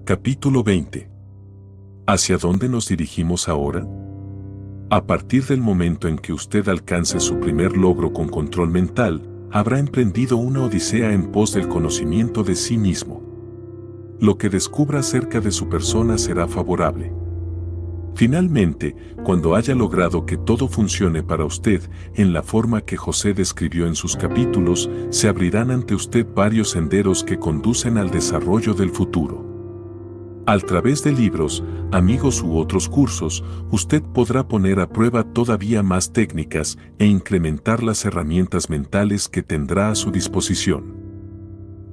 Capítulo 20. ¿Hacia dónde nos dirigimos ahora? A partir del momento en que usted alcance su primer logro con control mental, habrá emprendido una odisea en pos del conocimiento de sí mismo. Lo que descubra acerca de su persona será favorable. Finalmente, cuando haya logrado que todo funcione para usted en la forma que José describió en sus capítulos, se abrirán ante usted varios senderos que conducen al desarrollo del futuro. A través de libros, amigos u otros cursos, usted podrá poner a prueba todavía más técnicas e incrementar las herramientas mentales que tendrá a su disposición.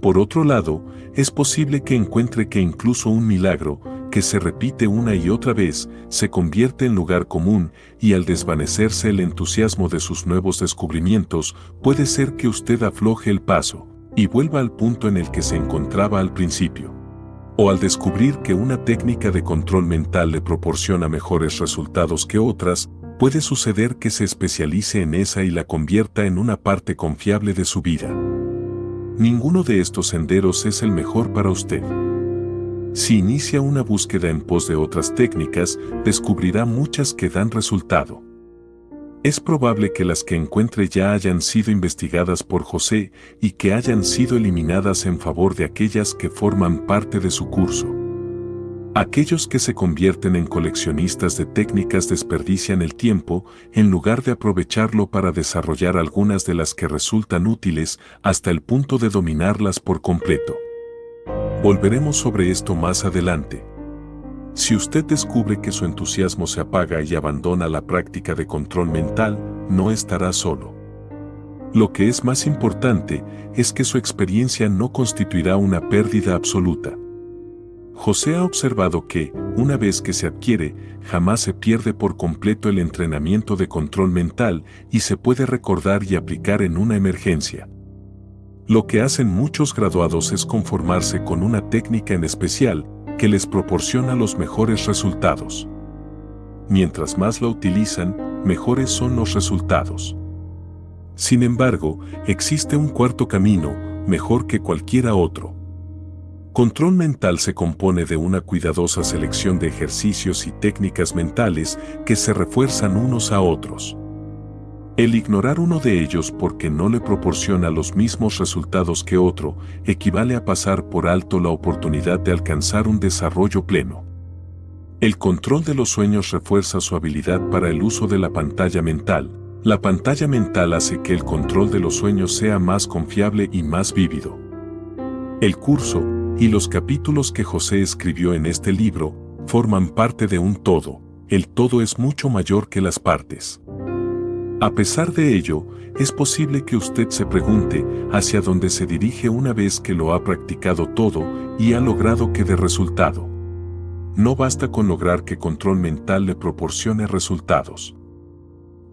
Por otro lado, es posible que encuentre que incluso un milagro, que se repite una y otra vez, se convierte en lugar común y al desvanecerse el entusiasmo de sus nuevos descubrimientos, puede ser que usted afloje el paso y vuelva al punto en el que se encontraba al principio. O al descubrir que una técnica de control mental le proporciona mejores resultados que otras, puede suceder que se especialice en esa y la convierta en una parte confiable de su vida. Ninguno de estos senderos es el mejor para usted. Si inicia una búsqueda en pos de otras técnicas, descubrirá muchas que dan resultado. Es probable que las que encuentre ya hayan sido investigadas por José y que hayan sido eliminadas en favor de aquellas que forman parte de su curso. Aquellos que se convierten en coleccionistas de técnicas desperdician el tiempo en lugar de aprovecharlo para desarrollar algunas de las que resultan útiles hasta el punto de dominarlas por completo. Volveremos sobre esto más adelante. Si usted descubre que su entusiasmo se apaga y abandona la práctica de control mental, no estará solo. Lo que es más importante es que su experiencia no constituirá una pérdida absoluta. José ha observado que, una vez que se adquiere, jamás se pierde por completo el entrenamiento de control mental y se puede recordar y aplicar en una emergencia. Lo que hacen muchos graduados es conformarse con una técnica en especial que les proporciona los mejores resultados. Mientras más la utilizan, mejores son los resultados. Sin embargo, existe un cuarto camino, mejor que cualquiera otro. Control mental se compone de una cuidadosa selección de ejercicios y técnicas mentales que se refuerzan unos a otros. El ignorar uno de ellos porque no le proporciona los mismos resultados que otro, equivale a pasar por alto la oportunidad de alcanzar un desarrollo pleno. El control de los sueños refuerza su habilidad para el uso de la pantalla mental. La pantalla mental hace que el control de los sueños sea más confiable y más vívido. El curso y los capítulos que José escribió en este libro forman parte de un todo. El todo es mucho mayor que las partes. A pesar de ello, es posible que usted se pregunte hacia dónde se dirige una vez que lo ha practicado todo y ha logrado que dé resultado. No basta con lograr que control mental le proporcione resultados.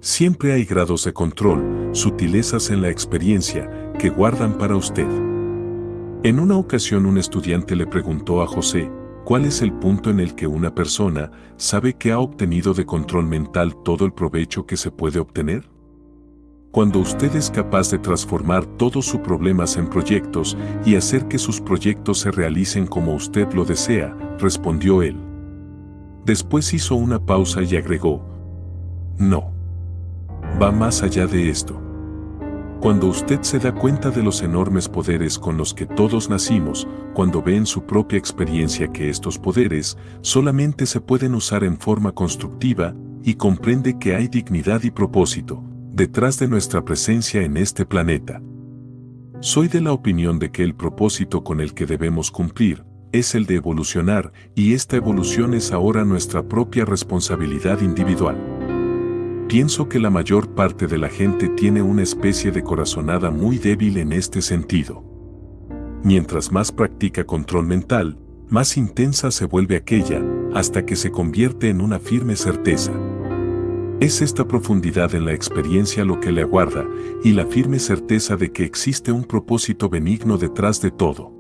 Siempre hay grados de control, sutilezas en la experiencia, que guardan para usted. En una ocasión un estudiante le preguntó a José, ¿cuál es el punto en el que una persona sabe que ha obtenido de control mental todo el provecho que se puede obtener? Cuando usted es capaz de transformar todos sus problemas en proyectos y hacer que sus proyectos se realicen como usted lo desea, respondió él. Después hizo una pausa y agregó, no. Va más allá de esto. Cuando usted se da cuenta de los enormes poderes con los que todos nacimos, cuando ve en su propia experiencia que estos poderes solamente se pueden usar en forma constructiva y comprende que hay dignidad y propósito detrás de nuestra presencia en este planeta. Soy de la opinión de que el propósito con el que debemos cumplir es el de evolucionar y esta evolución es ahora nuestra propia responsabilidad individual. Pienso que la mayor parte de la gente tiene una especie de corazonada muy débil en este sentido. Mientras más practica control mental, más intensa se vuelve aquella, hasta que se convierte en una firme certeza. Es esta profundidad en la experiencia lo que le aguarda, y la firme certeza de que existe un propósito benigno detrás de todo.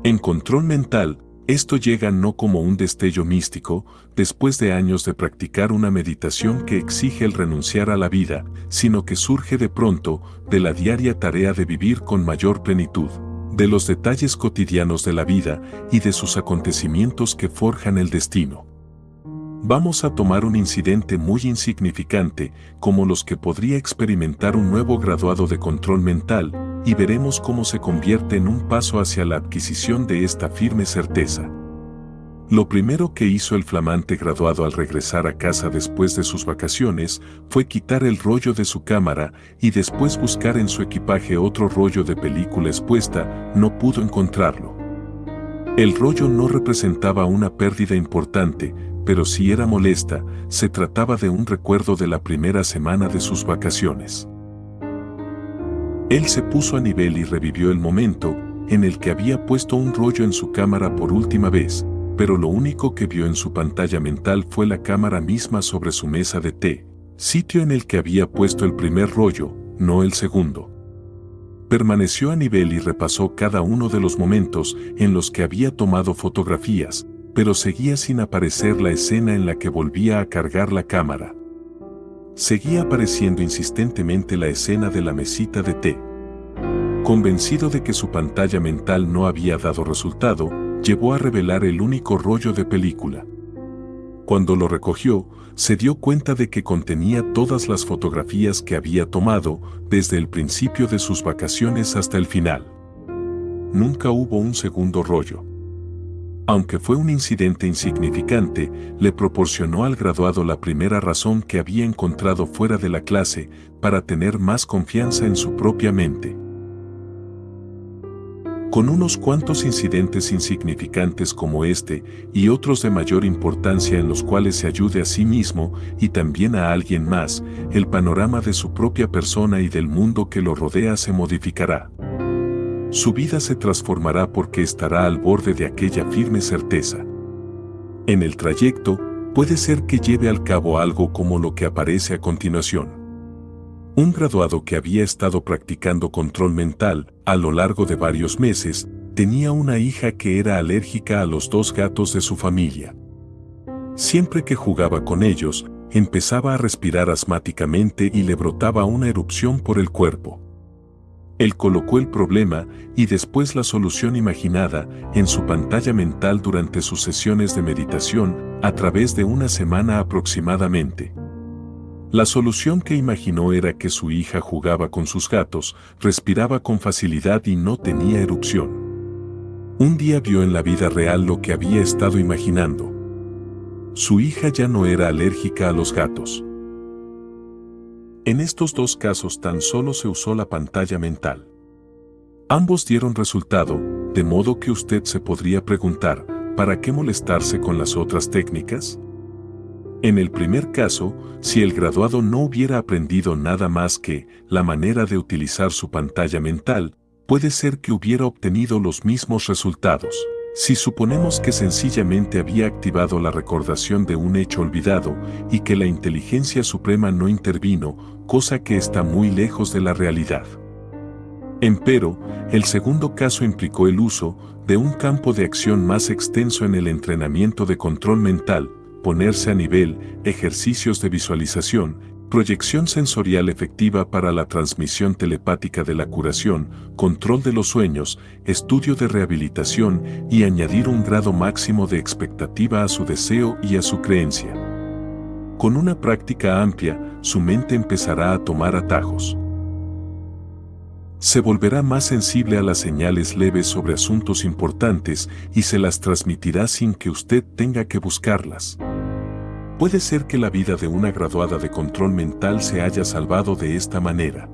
En control mental, esto llega no como un destello místico, después de años de practicar una meditación que exige el renunciar a la vida, sino que surge de pronto, de la diaria tarea de vivir con mayor plenitud, de los detalles cotidianos de la vida y de sus acontecimientos que forjan el destino. Vamos a tomar un incidente muy insignificante, como los que podría experimentar un nuevo graduado de control mental, y veremos cómo se convierte en un paso hacia la adquisición de esta firme certeza. Lo primero que hizo el flamante graduado al regresar a casa después de sus vacaciones fue quitar el rollo de su cámara y después buscar en su equipaje otro rollo de película expuesta. No pudo encontrarlo. El rollo no representaba una pérdida importante, pero sí era molesta. Se trataba de un recuerdo de la primera semana de sus vacaciones. Él se puso a nivel y revivió el momento en el que había puesto un rollo en su cámara por última vez, pero lo único que vio en su pantalla mental fue la cámara misma sobre su mesa de té, sitio en el que había puesto el primer rollo, no el segundo. Permaneció a nivel y repasó cada uno de los momentos en los que había tomado fotografías, pero seguía sin aparecer la escena en la que volvía a cargar la cámara. Seguía apareciendo insistentemente la escena de la mesita de té. Convencido de que su pantalla mental no había dado resultado, llevó a revelar el único rollo de película. Cuando lo recogió, se dio cuenta de que contenía todas las fotografías que había tomado desde el principio de sus vacaciones hasta el final. Nunca hubo un segundo rollo. Aunque fue un incidente insignificante, le proporcionó al graduado la primera razón que había encontrado fuera de la clase para tener más confianza en su propia mente. Con unos cuantos incidentes insignificantes como este y otros de mayor importancia en los cuales se ayude a sí mismo y también a alguien más, el panorama de su propia persona y del mundo que lo rodea se modificará. Su vida se transformará porque estará al borde de aquella firme certeza. En el trayecto, puede ser que lleve al cabo algo como lo que aparece a continuación. Un graduado que había estado practicando control mental a lo largo de varios meses, tenía una hija que era alérgica a los 2 gatos de su familia. Siempre que jugaba con ellos, empezaba a respirar asmáticamente y le brotaba una erupción por el cuerpo. Él colocó el problema y después la solución imaginada en su pantalla mental durante sus sesiones de meditación a través de una semana aproximadamente. La solución que imaginó era que su hija jugaba con sus gatos, respiraba con facilidad y no tenía erupción. Un día vio en la vida real lo que había estado imaginando. Su hija ya no era alérgica a los gatos. En estos 2 casos tan solo se usó la pantalla mental. Ambos dieron resultado, de modo que usted se podría preguntar, ¿para qué molestarse con las otras técnicas? En el primer caso, si el graduado no hubiera aprendido nada más que la manera de utilizar su pantalla mental, puede ser que hubiera obtenido los mismos resultados. Si suponemos que sencillamente había activado la recordación de un hecho olvidado y que la inteligencia suprema no intervino, cosa que está muy lejos de la realidad. Empero, el segundo caso implicó el uso de un campo de acción más extenso en el entrenamiento de control mental, ponerse a nivel, ejercicios de visualización, proyección sensorial efectiva para la transmisión telepática de la curación, control de los sueños, estudio de rehabilitación y añadir un grado máximo de expectativa a su deseo y a su creencia. Con una práctica amplia, su mente empezará a tomar atajos. Se volverá más sensible a las señales leves sobre asuntos importantes y se las transmitirá sin que usted tenga que buscarlas. Puede ser que la vida de una graduada de control mental se haya salvado de esta manera.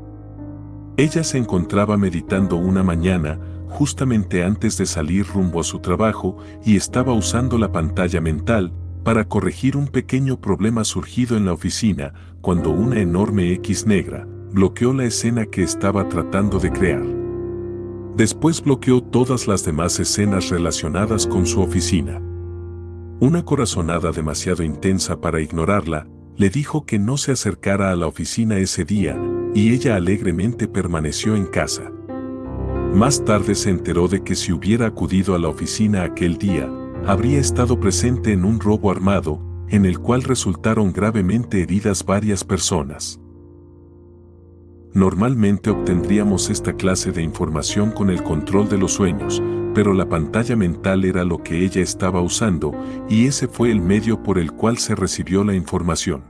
Ella se encontraba meditando una mañana, justamente antes de salir rumbo a su trabajo, y estaba usando la pantalla mental para corregir un pequeño problema surgido en la oficina, cuando una enorme X negra bloqueó la escena que estaba tratando de crear. Después bloqueó todas las demás escenas relacionadas con su oficina. Una corazonada demasiado intensa para ignorarla, le dijo que no se acercara a la oficina ese día, y ella alegremente permaneció en casa. Más tarde se enteró de que si hubiera acudido a la oficina aquel día, habría estado presente en un robo armado, en el cual resultaron gravemente heridas varias personas. Normalmente obtendríamos esta clase de información con el control de los sueños, pero la pantalla mental era lo que ella estaba usando y ese fue el medio por el cual se recibió la información.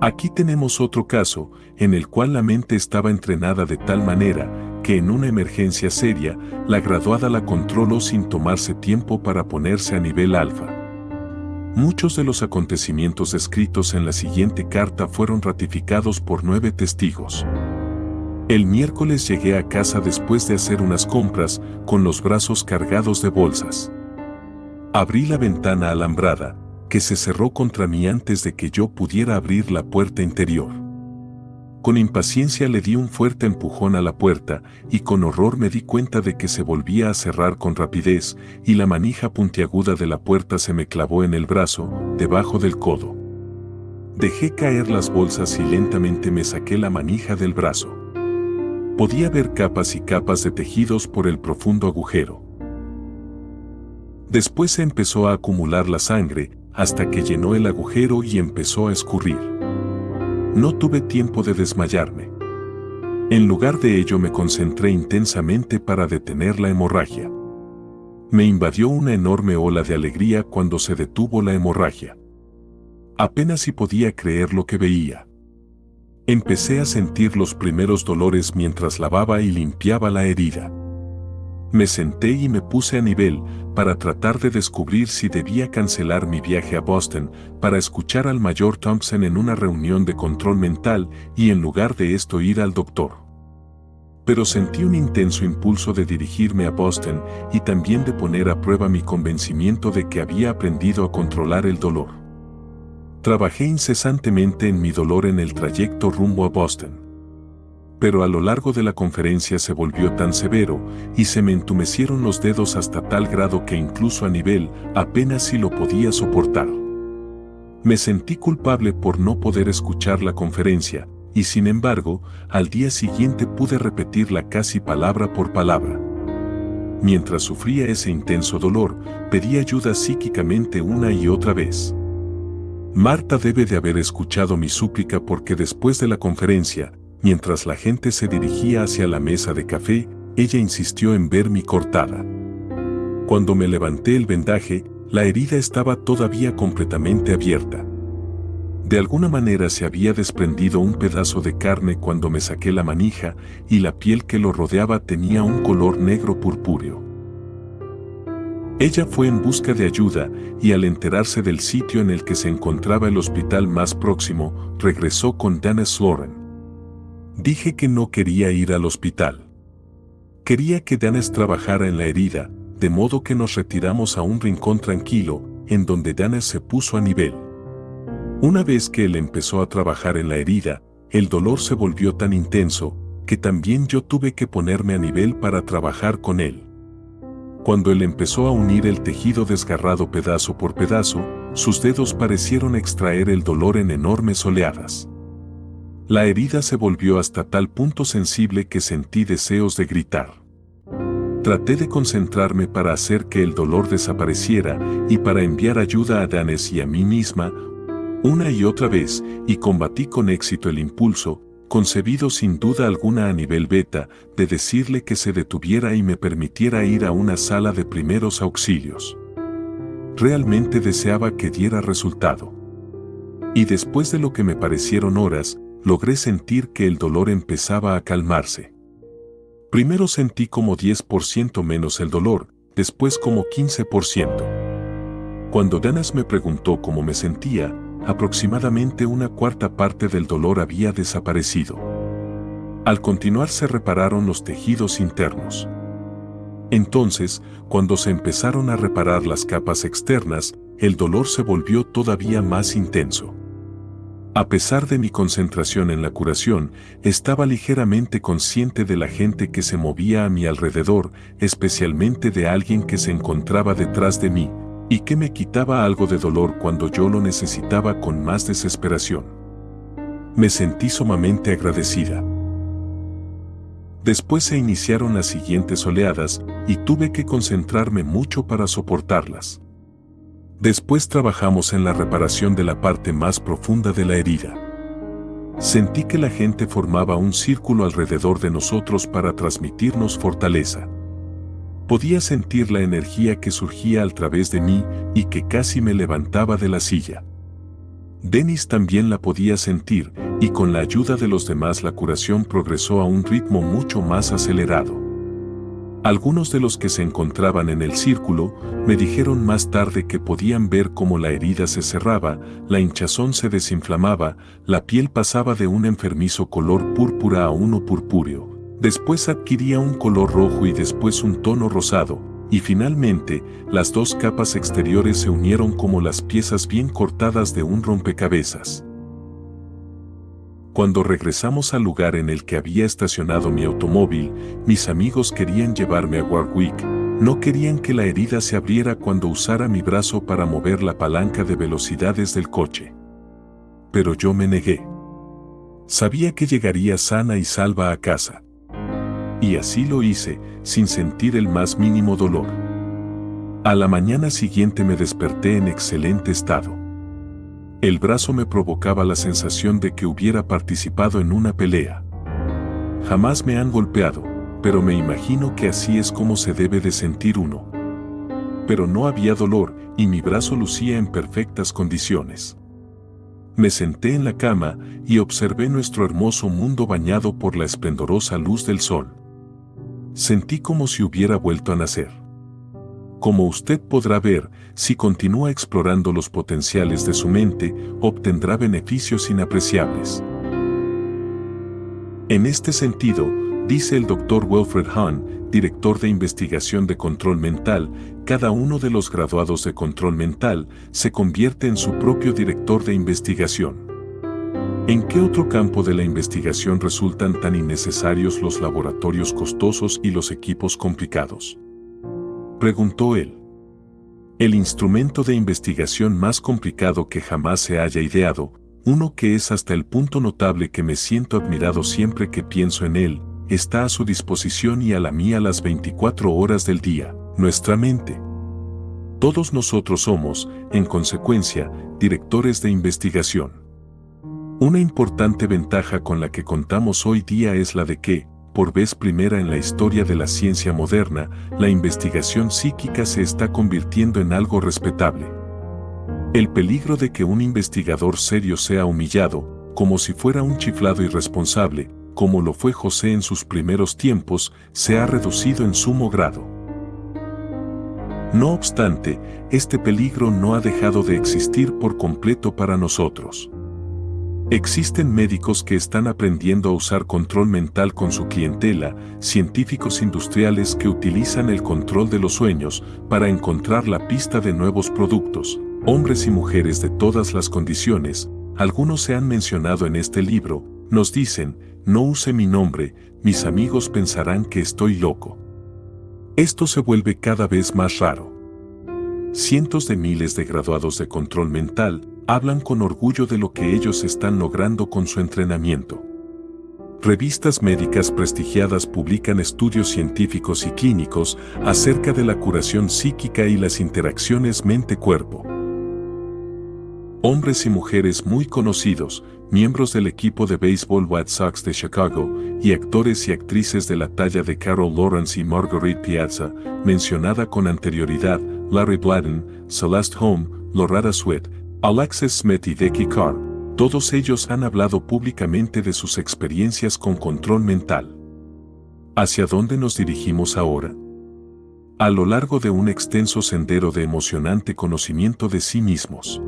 Aquí tenemos otro caso, en el cual la mente estaba entrenada de tal manera que en una emergencia seria, la graduada la controló sin tomarse tiempo para ponerse a nivel alfa. Muchos de los acontecimientos descritos en la siguiente carta fueron ratificados por 9 testigos. El miércoles llegué a casa después de hacer unas compras, con los brazos cargados de bolsas. Abrí la ventana alambrada, que se cerró contra mí antes de que yo pudiera abrir la puerta interior. Con impaciencia le di un fuerte empujón a la puerta y con horror me di cuenta de que se volvía a cerrar con rapidez y la manija puntiaguda de la puerta se me clavó en el brazo, debajo del codo. Dejé caer las bolsas y lentamente me saqué la manija del brazo. Podía ver capas y capas de tejidos por el profundo agujero. Después se empezó a acumular la sangre hasta que llenó el agujero y empezó a escurrir. No tuve tiempo de desmayarme. En lugar de ello me concentré intensamente para detener la hemorragia. Me invadió una enorme ola de alegría cuando se detuvo la hemorragia. Apenas si podía creer lo que veía. Empecé a sentir los primeros dolores mientras lavaba y limpiaba la herida. Me senté y me puse a nivel para tratar de descubrir si debía cancelar mi viaje a Boston para escuchar al mayor Thompson en una reunión de control mental y en lugar de esto ir al doctor. Pero sentí un intenso impulso de dirigirme a Boston y también de poner a prueba mi convencimiento de que había aprendido a controlar el dolor. Trabajé incesantemente en mi dolor en el trayecto rumbo a Boston. Pero a lo largo de la conferencia se volvió tan severo y se me entumecieron los dedos hasta tal grado que incluso a nivel apenas si lo podía soportar. Me sentí culpable por no poder escuchar la conferencia y sin embargo, al día siguiente pude repetirla casi palabra por palabra. Mientras sufría ese intenso dolor, pedí ayuda psíquicamente una y otra vez. Marta debe de haber escuchado mi súplica porque después de la conferencia, mientras la gente se dirigía hacia la mesa de café, ella insistió en ver mi cortada. Cuando me levanté el vendaje, la herida estaba todavía completamente abierta. De alguna manera se había desprendido un pedazo de carne cuando me saqué la manija y la piel que lo rodeaba tenía un color negro purpúreo. Ella fue en busca de ayuda y al enterarse del sitio en el que se encontraba el hospital más próximo, regresó con Dana Sloren. Dije que no quería ir al hospital. Quería que Danes trabajara en la herida, de modo que nos retiramos a un rincón tranquilo, en donde Danes se puso a nivel. Una vez que él empezó a trabajar en la herida, el dolor se volvió tan intenso, que también yo tuve que ponerme a nivel para trabajar con él. Cuando él empezó a unir el tejido desgarrado pedazo por pedazo, sus dedos parecieron extraer el dolor en enormes oleadas. La herida se volvió hasta tal punto sensible que sentí deseos de gritar. Traté de concentrarme para hacer que el dolor desapareciera y para enviar ayuda a Danes y a mí misma, una y otra vez, y combatí con éxito el impulso, concebido sin duda alguna a nivel beta, de decirle que se detuviera y me permitiera ir a una sala de primeros auxilios. Realmente deseaba que diera resultado. Y después de lo que me parecieron horas, logré sentir que el dolor empezaba a calmarse. Primero sentí como 10% menos el dolor, después como 15%. Cuando Danas me preguntó cómo me sentía, aproximadamente una cuarta parte del dolor había desaparecido. Al continuar se repararon los tejidos internos. Entonces, cuando se empezaron a reparar las capas externas, el dolor se volvió todavía más intenso. A pesar de mi concentración en la curación, estaba ligeramente consciente de la gente que se movía a mi alrededor, especialmente de alguien que se encontraba detrás de mí, y que me quitaba algo de dolor cuando yo lo necesitaba con más desesperación. Me sentí sumamente agradecida. Después se iniciaron las siguientes oleadas, y tuve que concentrarme mucho para soportarlas. Después trabajamos en la reparación de la parte más profunda de la herida. Sentí que la gente formaba un círculo alrededor de nosotros para transmitirnos fortaleza. Podía sentir la energía que surgía a través de mí y que casi me levantaba de la silla. Dennis también la podía sentir, y con la ayuda de los demás la curación progresó a un ritmo mucho más acelerado. Algunos de los que se encontraban en el círculo me dijeron más tarde que podían ver cómo la herida se cerraba, la hinchazón se desinflamaba, la piel pasaba de un enfermizo color púrpura a uno purpúreo, después adquiría un color rojo y después un tono rosado, y finalmente las dos capas exteriores se unieron como las piezas bien cortadas de un rompecabezas. Cuando regresamos al lugar en el que había estacionado mi automóvil, mis amigos querían llevarme a Warwick. No querían que la herida se abriera cuando usara mi brazo para mover la palanca de velocidades del coche. Pero yo me negué. Sabía que llegaría sana y salva a casa. Y así lo hice, sin sentir el más mínimo dolor. A la mañana siguiente me desperté en excelente estado. El brazo me provocaba la sensación de que hubiera participado en una pelea. Jamás me han golpeado, pero me imagino que así es como se debe de sentir uno. Pero no había dolor y mi brazo lucía en perfectas condiciones. Me senté en la cama y observé nuestro hermoso mundo bañado por la esplendorosa luz del sol. Sentí como si hubiera vuelto a nacer. Como usted podrá ver, si continúa explorando los potenciales de su mente, obtendrá beneficios inapreciables. En este sentido, dice el Dr. Wilfred Hahn, director de investigación de control mental, cada uno de los graduados de control mental se convierte en su propio director de investigación. ¿En qué otro campo de la investigación resultan tan innecesarios los laboratorios costosos y los equipos complicados?, preguntó él. El instrumento de investigación más complicado que jamás se haya ideado, uno que es hasta el punto notable que me siento admirado siempre que pienso en él, está a su disposición y a la mía las 24 horas del día, nuestra mente. Todos nosotros somos, en consecuencia, directores de investigación. Una importante ventaja con la que contamos hoy día es la de que, por vez primera en la historia de la ciencia moderna, la investigación psíquica se está convirtiendo en algo respetable. El peligro de que un investigador serio sea humillado, como si fuera un chiflado irresponsable, como lo fue José en sus primeros tiempos, se ha reducido en sumo grado. No obstante, este peligro no ha dejado de existir por completo para nosotros. Existen médicos que están aprendiendo a usar control mental con su clientela, científicos industriales que utilizan el control de los sueños para encontrar la pista de nuevos productos, hombres y mujeres de todas las condiciones, algunos se han mencionado en este libro, nos dicen, no use mi nombre, mis amigos pensarán que estoy loco. Esto se vuelve cada vez más raro. Cientos de miles de graduados de control mental hablan con orgullo de lo que ellos están logrando con su entrenamiento. Revistas médicas prestigiadas publican estudios científicos y clínicos acerca de la curación psíquica y las interacciones mente-cuerpo. Hombres y mujeres muy conocidos, miembros del equipo de béisbol White Sox de Chicago, y actores y actrices de la talla de Carol Lawrence y Marguerite Piazza, mencionada con anterioridad, Larry Bladden, Celeste Holm, Loretta Swett, Alexis Smith y Becky Carr, todos ellos han hablado públicamente de sus experiencias con control mental. ¿Hacia dónde nos dirigimos ahora? A lo largo de un extenso sendero de emocionante conocimiento de sí mismos.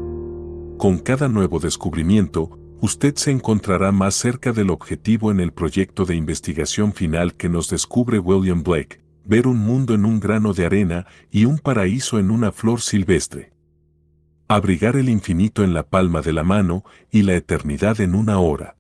Con cada nuevo descubrimiento, usted se encontrará más cerca del objetivo en el proyecto de investigación final que nos descubre William Blake, ver un mundo en un grano de arena y un paraíso en una flor silvestre. Abrigar el infinito en la palma de la mano y la eternidad en una hora.